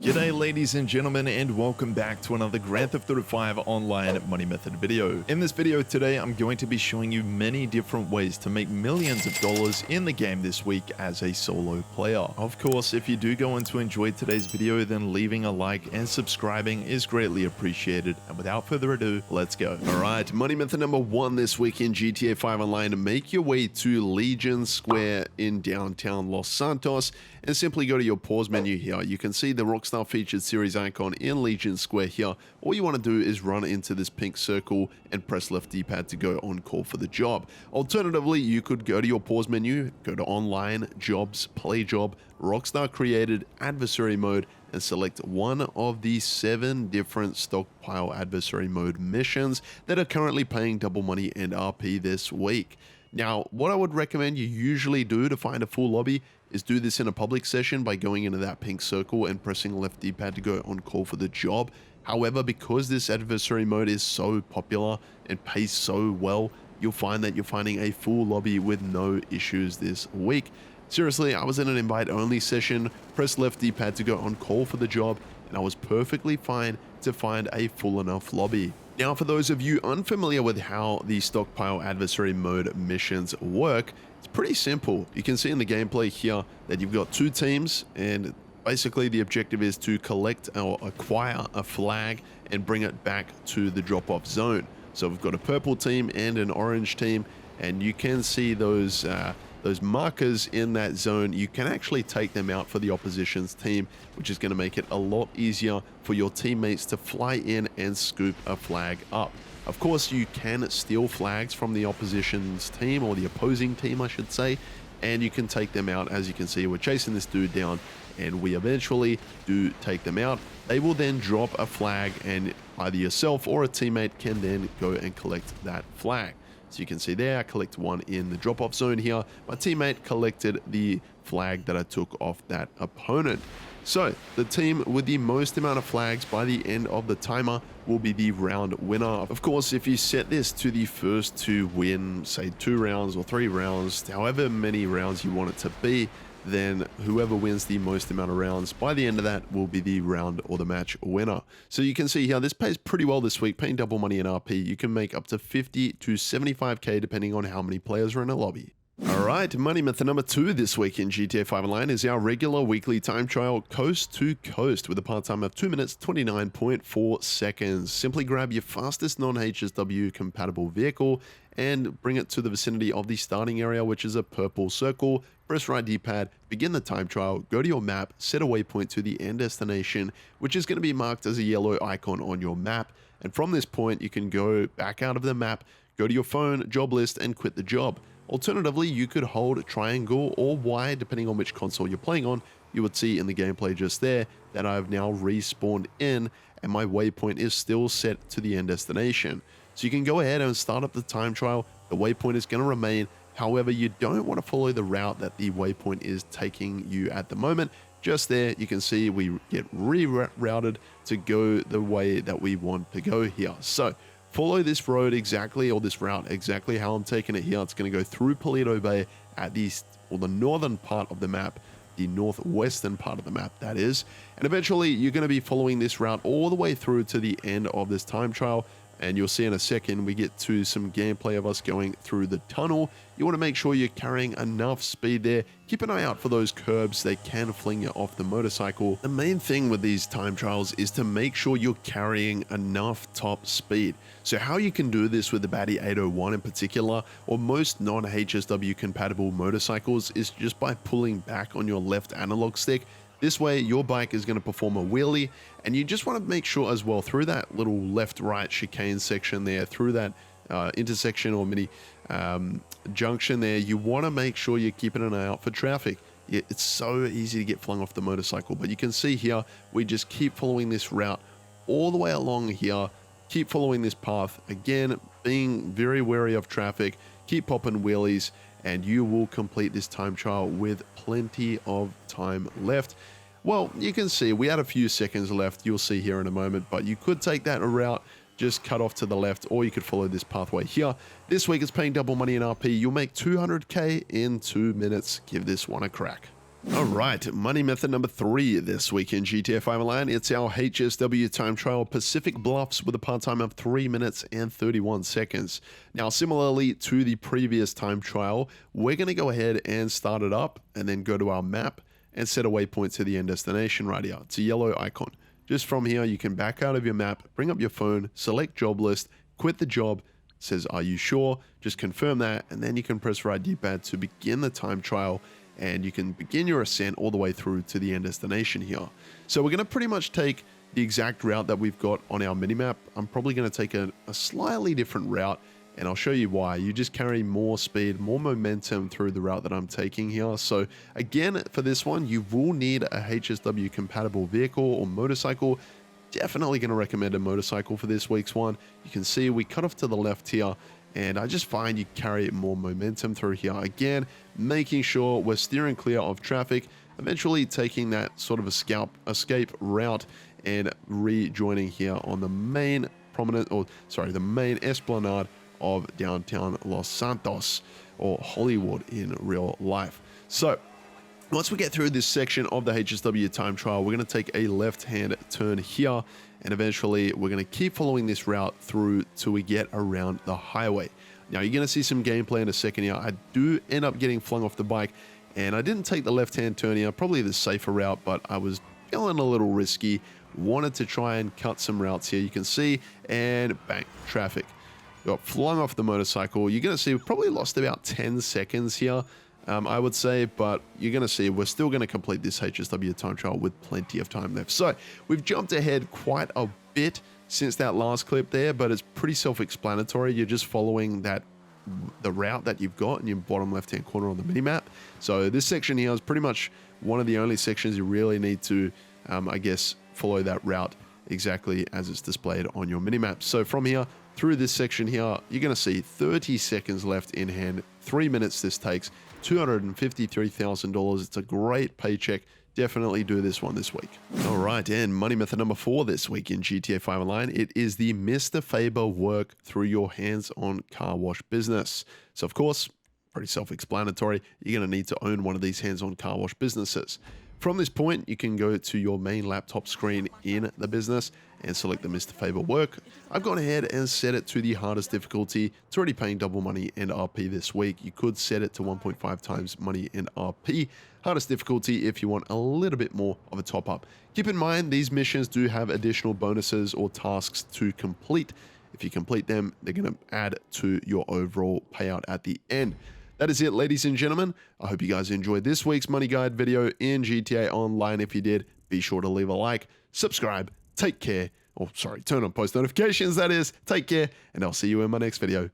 G'day ladies and gentlemen, and welcome back to another Grand Theft Auto 5 online money method video. In this video today, I'm going to be showing you many different ways to make millions of dollars in the game this week as a solo player. Of course, if you do go on to enjoy today's video, then leaving a like and subscribing is greatly appreciated. And without further ado, let's go. Alright, money method number 1 this week in GTA 5 Online. Make your way to Legion Square in downtown Los Santos and simply go to your pause menu here. You can see the Rockstar featured series icon in Legion Square here. All you want to do is run into this pink circle and press left D-pad to go on call for the job. Alternatively, you could go to your pause menu, go to online, jobs, play job, Rockstar created, adversary mode, and select one of the 7 different stockpile adversary mode missions that are currently paying double money and RP this week. Now, what I would recommend you usually do to find a full lobby is do this in a public session by going into that pink circle and pressing left D-pad to go on call for the job. However, because this adversary mode is so popular and pays so well, you'll find that you're finding a full lobby with no issues this week. Seriously, I was in an invite-only session, pressed left D-pad to go on call for the job, and I was perfectly fine to find a full enough lobby. Now, for those of you unfamiliar with how the stockpile adversary mode missions work, it's pretty simple. You can see in the gameplay here that you've got 2 teams, and basically the objective is to collect or acquire a flag and bring it back to the drop-off zone. So we've got a purple team and an orange team, and you can see those markers in that zone. You can actually take them out for the opposition's team, which is going to make it a lot easier for your teammates to fly in and scoop a flag up. Of course, you can steal flags from the opposition's team, or the opposing team, I should say, and you can take them out. As you can see, we're chasing this dude down, and we eventually do take them out. They will then drop a flag, and either yourself or a teammate can then go and collect that flag. So you can see there, I collect one in the drop-off zone here. My teammate collected the flag that I took off that opponent. So the team with the most amount of flags by the end of the timer will be the round winner. Of course, if you set this to the first to win, say 2 rounds or 3 rounds, however many rounds you want it to be, then whoever wins the most amount of rounds by the end of that will be the round or the match winner. So you can see here, this pays pretty well this week, paying double money in RP. You can make up to 50 to 75k depending on how many players are in a lobby. Alright, money method number 2 this week in GTA 5 Online is our regular weekly time trial Coast to Coast with a part time of 2 minutes 29.4 seconds. Simply grab your fastest non-HSW compatible vehicle and bring it to the vicinity of the starting area, which is a purple circle. Press right D-pad, begin the time trial, go to your map, set a waypoint to the end destination, which is going to be marked as a yellow icon on your map. And from this point, you can go back out of the map, go to your phone, job list, and quit the job. Alternatively, you could hold triangle or Y, depending on which console you're playing on. You would see in the gameplay just there that I've now respawned in, and my waypoint is still set to the end destination. So you can go ahead and start up the time trial. The waypoint is going to remain. However, you don't want to follow the route that the waypoint is taking you at the moment. Just there, you can see we get rerouted to go the way that we want to go here. So follow this road exactly, or this route exactly how I'm taking it here. It's going to go through Paleto Bay at the northern part of the map, the northwestern part of the map, that is. And eventually, you're going to be following this route all the way through to the end of this time trial. And you'll see in a second, we get to some gameplay of us going through the tunnel. You want to make sure you're carrying enough speed there. Keep an eye out for those curbs. They can fling you off the motorcycle. The main thing with these time trials is to make sure you're carrying enough top speed. So how you can do this with the Batty 801 in particular, or most non-HSW compatible motorcycles, is just by pulling back on your left analog stick. This way, your bike is going to perform a wheelie, and you just want to make sure as well, through that little left-right chicane section there, through that intersection or mini junction there, you want to make sure you're keeping an eye out for traffic. It's so easy to get flung off the motorcycle, but you can see here, we just keep following this route all the way along here, keep following this path, again, being very wary of traffic, keep popping wheelies, and you will complete this time trial with plenty of time left. Well, you can see we had a few seconds left, you'll see here in a moment, but you could take that route, just cut off to the left, or you could follow this pathway here. This week it's paying double money in RP. You'll make 200k in 2 minutes. Give this one a crack. All right, money method number 3 this week in GTA 5 Online. It's our HSW time trial Pacific Bluffs with a part time of 3 minutes and 31 seconds. Now, similarly to the previous time trial, we're going to go ahead and start it up and then go to our map and set a waypoint to the end destination right here. It's a yellow icon. Just from here, you can back out of your map, bring up your phone, select job list, quit the job, says, are you sure? Just confirm that, and then you can press right D-pad to begin the time trial, and you can begin your ascent all the way through to the end destination here. So we're going to pretty much take the exact route that we've got on our minimap. I'm probably going to take a slightly different route, and I'll show you why. You just carry more speed, more momentum through the route that I'm taking here. So again, for this one, you will need a HSW compatible vehicle or motorcycle. Definitely going to recommend a motorcycle for this week's one. You can see we cut off to the left here, and I just find you carry more momentum through here. Again, making sure we're steering clear of traffic, eventually taking that sort of escape route and rejoining here on the main the main esplanade of downtown Los Santos, or Hollywood in real life. So once we get through this section of the HSW time trial, we're going to take a left-hand turn here, and eventually we're going to keep following this route through till we get around the highway. Now, you're going to see some gameplay in a second here. I do end up getting flung off the bike, and I didn't take the left-hand turn here, probably the safer route, but I was feeling a little risky. Wanted to try and cut some routes here. You can see, and bang, traffic. Got flung off the motorcycle. You're going to see we probably lost about 10 seconds here. I would say, but you're going to see we're still going to complete this HSW time trial with plenty of time left. So we've jumped ahead quite a bit since that last clip there, but it's pretty self-explanatory. You're just following the route that you've got in your bottom left-hand corner on the minimap. So this section here is pretty much one of the only sections you really need to, I guess, follow that route exactly as it's displayed on your minimap. So from here through this section here, you're going to see 30 seconds left in hand. 3 minutes this takes. $253,000. It's a great paycheck. Definitely do this one this week. All right, and money method number 4 this week in GTA 5 Online. It is the Mr. Faber work through your hands-on car wash business. So of course, pretty self-explanatory. You're going to need to own one of these hands-on car wash businesses. From this point, you can go to your main laptop screen in the business and select the Mr. Faber work. I've gone ahead and set it to the hardest difficulty. It's already paying double money and RP this week. You could set it to 1.5 times money and RP. Hardest difficulty if you want a little bit more of a top up. Keep in mind, these missions do have additional bonuses or tasks to complete. If you complete them, they're going to add to your overall payout at the end. That is it, ladies and gentlemen. I hope you guys enjoyed this week's Money Guide video in GTA Online. If you did, be sure to leave a like, subscribe, take care, turn on post notifications, that is. Take care, and I'll see you in my next video.